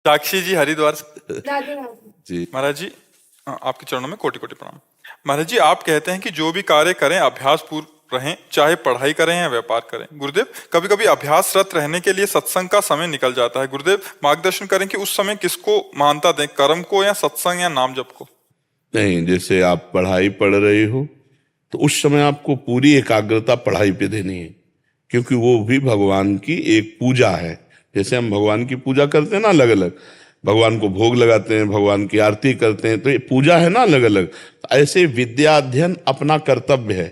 साक्षी जी हरिद्वार से। राधे राधे। जी महाराज जी, आपके चरणों में कोटि कोटि प्रणाम। महाराज जी, आप कहते हैं कि जो भी कार्य करें अभ्यास पूर्ण रहें, चाहे पढ़ाई करें या व्यापार करें। गुरुदेव, कभी कभी अभ्यासरत रहने के लिए सत्संग का समय निकल जाता है। गुरुदेव मार्गदर्शन करें कि उस समय किसको मानता दें, कर्म को या सत्संग या नाम जप को। नहीं, जैसे आप पढ़ाई पढ़ रहे हो तो उस समय आपको पूरी एकाग्रता पढ़ाई पे देनी है, क्योंकि वो भी भगवान की एक पूजा है। जैसे हम भगवान की पूजा करते हैं ना, अलग अलग भगवान को भोग लगाते हैं, भगवान की आरती करते हैं, तो ये पूजा है ना अलग अलग। ऐसे विद्या अध्ययन अपना कर्तव्य है।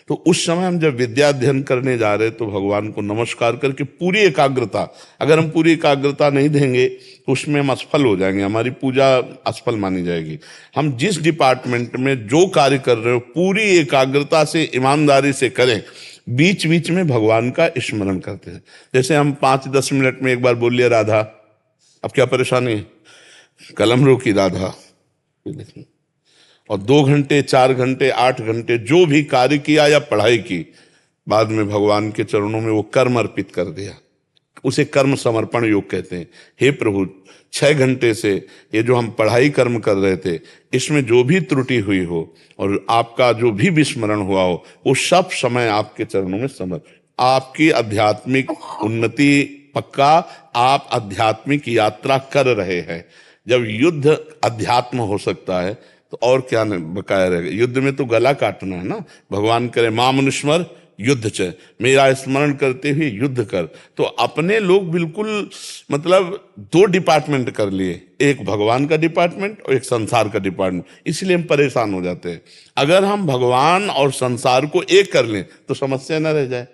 तो उस समय हम जब विद्या अध्ययन करने जा रहे हैं तो भगवान को नमस्कार करके पूरी एकाग्रता, अगर हम पूरी एकाग्रता नहीं देंगे तो उसमें हम असफल हो जाएंगे, हमारी पूजा असफल मानी जाएगी। हम जिस डिपार्टमेंट में जो कार्य कर रहे हो पूरी एकाग्रता से ईमानदारी से करें, बीच बीच में भगवान का स्मरण करते हैं। जैसे हम 5-10 मिनट में एक बार बोल लिया राधा, अब क्या परेशानी है, कलम रोकी राधा, और 2 घंटे 4 घंटे 8 घंटे जो भी कार्य किया या पढ़ाई की, बाद में भगवान के चरणों में वो कर्म अर्पित कर दिया, उसे कर्म समर्पण योग कहते हैं। हे प्रभु, 6 घंटे से ये जो हम पढ़ाई कर्म कर रहे थे, इसमें जो भी त्रुटि हुई हो और आपका जो भी विस्मरण हुआ हो, वो सब समय आपके चरणों में समर्पित। आपकी आध्यात्मिक उन्नति पक्का, आप आध्यात्मिक यात्रा कर रहे हैं। जब युद्ध अध्यात्म हो सकता है तो और क्या बकाया रहेगा। युद्ध में तो गला काटना है ना। भगवान करे मां मनुष्मर युद्ध च, मेरा स्मरण करते हुए युद्ध कर। तो अपने लोग बिल्कुल मतलब 2 डिपार्टमेंट कर लिए, एक भगवान का डिपार्टमेंट और एक संसार का डिपार्टमेंट, इसलिए हम परेशान हो जाते हैं। अगर हम भगवान और संसार को एक कर लें तो समस्या न रह जाए।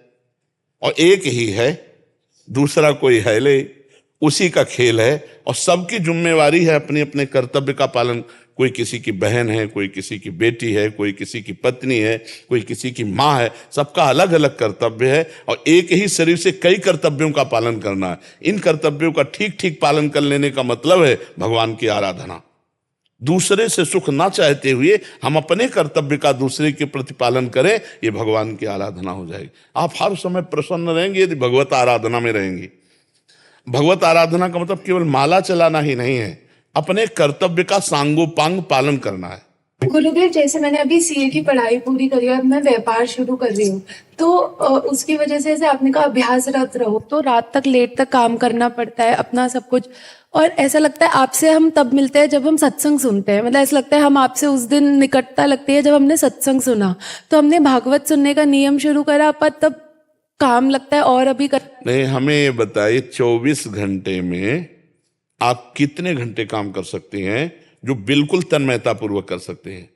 और एक ही है, दूसरा कोई है ले, उसी का खेल है और सबकी जिम्मेवारी है अपने अपने कर्तव्य का पालन। कोई किसी की बहन है, कोई किसी की बेटी है, कोई किसी की पत्नी है, कोई किसी की माँ है, सबका अलग अलग कर्तव्य है और एक ही शरीर से कई कर्तव्यों का पालन करना है। इन कर्तव्यों का ठीक ठीक पालन कर लेने का मतलब है भगवान की आराधना। दूसरे से सुख ना चाहते हुए हम अपने कर्तव्य का दूसरे के प्रति पालन करें, ये भगवान की आराधना हो जाएगी। आप हर समय प्रसन्न रहेंगे यदि भगवत आराधना में रहेंगे। भगवत आराधना का मतलब केवल माला चलाना ही नहीं है, अपने कर्तव्य का सांगोपांग पालन करना है। गुरुदेव, जैसे मैंने अभी सीए की पढ़ाई पूरी करी और मैं व्यापार शुरू कर रही हूँ, तो उसकी वजह से जैसे आपने कहा अभ्यासरत रहो, तो रात तक लेट तक काम करना पड़ता है अपना सब कुछ। और ऐसा लगता है आपसे हम तब मिलते हैं जब हम सत्संग सुनते हैं, मतलब ऐसा लगता है हम आपसे उस दिन निकटता लगती है जब हमने सत्संग सुना। तो हमने भागवत सुनने का नियम शुरू करा, पर तब काम लगता है और अभी कर नहीं, हमें ये बताइए 24 घंटे में आप कितने घंटे काम कर सकते हैं जो बिल्कुल तन्मयता पूर्वक कर सकते हैं?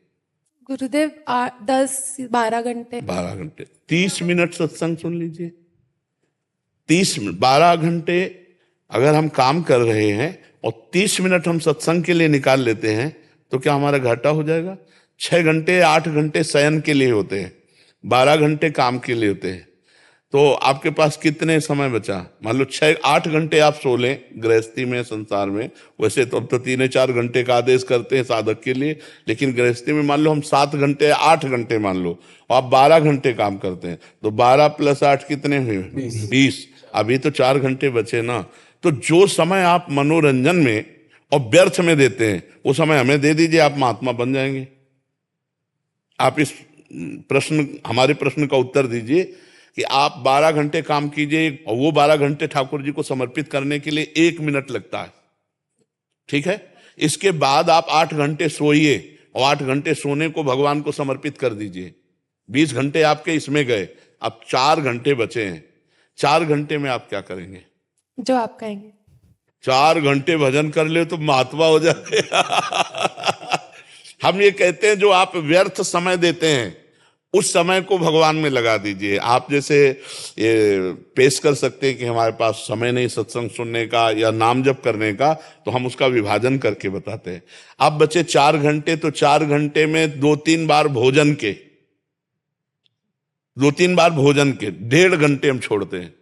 गुरुदेव 10-12 घंटे। 12 घंटे। 30 मिनट सत्संग सुन लीजिए। 30 मिनट, 12 घंटे अगर हम काम कर रहे हैं और 30 मिनट हम सत्संग के लिए निकाल लेते हैं तो क्या हमारा घाटा हो जाएगा? 6 घंटे 8 घंटे शयन के लिए होते हैं, 12 घंटे काम के लिए होते हैं। तो आपके पास कितने समय बचा? मान लो 6-8 घंटे आप सो लें गृहस्थी में, संसार में। वैसे तो अब तो 3-4 घंटे का आदेश करते हैं साधक के लिए, लेकिन गृहस्थी में मान लो हम 7 घंटे 8 घंटे मान लो, और आप 12 घंटे काम करते हैं, तो 12 + 8 कितने हुए? 20। अभी तो 4 घंटे बचे ना। तो जो समय आप मनोरंजन में और व्यर्थ में देते हैं वो समय हमें दे दीजिए, आप महात्मा बन जाएंगे। आप इस प्रश्न, हमारे प्रश्न का उत्तर दीजिए कि आप 12 घंटे काम कीजिए और वो 12 घंटे ठाकुर जी को समर्पित करने के लिए 1 मिनट लगता है, ठीक है? इसके बाद आप 8 घंटे सोइए और 8 घंटे सोने को भगवान को समर्पित कर दीजिए। 20 घंटे आपके इसमें गए, अब 4 घंटे बचे हैं। 4 घंटे में आप क्या करेंगे? जो आप कहेंगे। 4 घंटे भजन कर ले तो महात्मा हो जाए। हम ये कहते हैं जो आप व्यर्थ समय देते हैं उस समय को भगवान में लगा दीजिए। आप जैसे ये पेश कर सकते हैं कि हमारे पास समय नहीं सत्संग सुनने का या नाम जप करने का, तो हम उसका विभाजन करके बताते हैं। अब बचे 4 घंटे, तो 4 घंटे में 2-3 बार भोजन के, 2-3 बार भोजन के 1.5 घंटे हम छोड़ते हैं।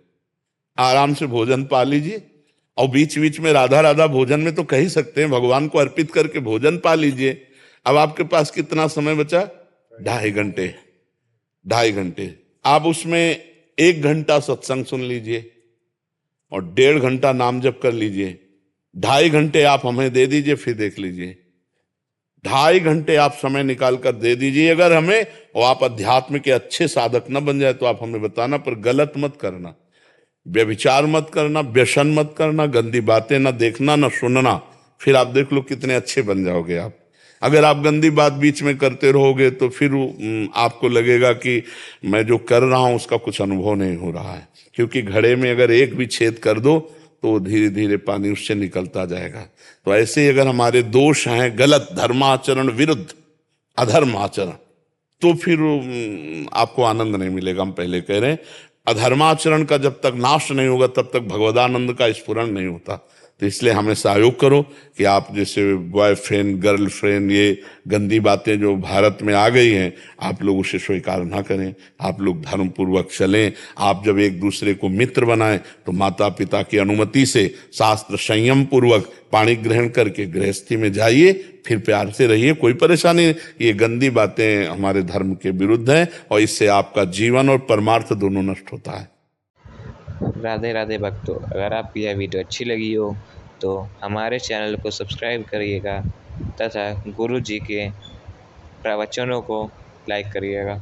आराम से भोजन पा लीजिए और बीच बीच में राधा राधा भोजन में तो कह ही सकते हैं, भगवान को अर्पित करके भोजन पा लीजिए। अब आपके पास कितना समय बचा? 2.5 घंटे। 2.5 घंटे आप उसमें 1 घंटा सत्संग सुन लीजिए और 1.5 घंटा नाम जप कर लीजिए। 2.5 घंटे आप हमें दे दीजिए, फिर देख लीजिए। 2.5 घंटे आप समय निकाल कर दे दीजिए अगर हमें, और आप अध्यात्म के अच्छे साधक न बन जाए तो आप हमें बताना, पर गलत मत करना, व्यभिचार मत करना, व्यसन मत करना, गंदी बातें ना देखना ना सुनना, फिर आप देख लो कितने अच्छे बन जाओगे आप। अगर आप गंदी बात बीच में करते रहोगे तो फिर आपको लगेगा कि मैं जो कर रहा हूं उसका कुछ अनुभव नहीं हो रहा है, क्योंकि घड़े में अगर एक भी छेद कर दो तो धीरे धीरे पानी उससे निकलता जाएगा। तो ऐसे ही अगर हमारे दोष हैं, गलत धर्माचरण विरुद्ध अधर्म आचरण, तो फिर आपको आनंद नहीं मिलेगा। हम पहले कह रहे हैं, अधर्माचरण का जब तक नाश नहीं होगा तब तक भगवदानंद का स्फुरण नहीं होता। तो इसलिए हमें सहयोग करो कि आप जैसे बॉयफ्रेंड गर्लफ्रेंड, ये गंदी बातें जो भारत में आ गई हैं, आप लोग उसे स्वीकार ना करें, आप लोग धर्म पूर्वक चलें। आप जब एक दूसरे को मित्र बनाएं तो माता पिता की अनुमति से शास्त्र संयम पूर्वक पाणी ग्रहण करके गृहस्थी में जाइए, फिर प्यार से रहिए, कोई परेशानी नहीं। ये गंदी बातें हमारे धर्म के विरुद्ध हैं और इससे आपका जीवन और परमार्थ दोनों नष्ट होता है। राधे राधे भक्तों, अगर आपको यह वीडियो अच्छी लगी हो तो हमारे चैनल को सब्सक्राइब करिएगा तथा गुरु जी के प्रवचनों को लाइक करिएगा।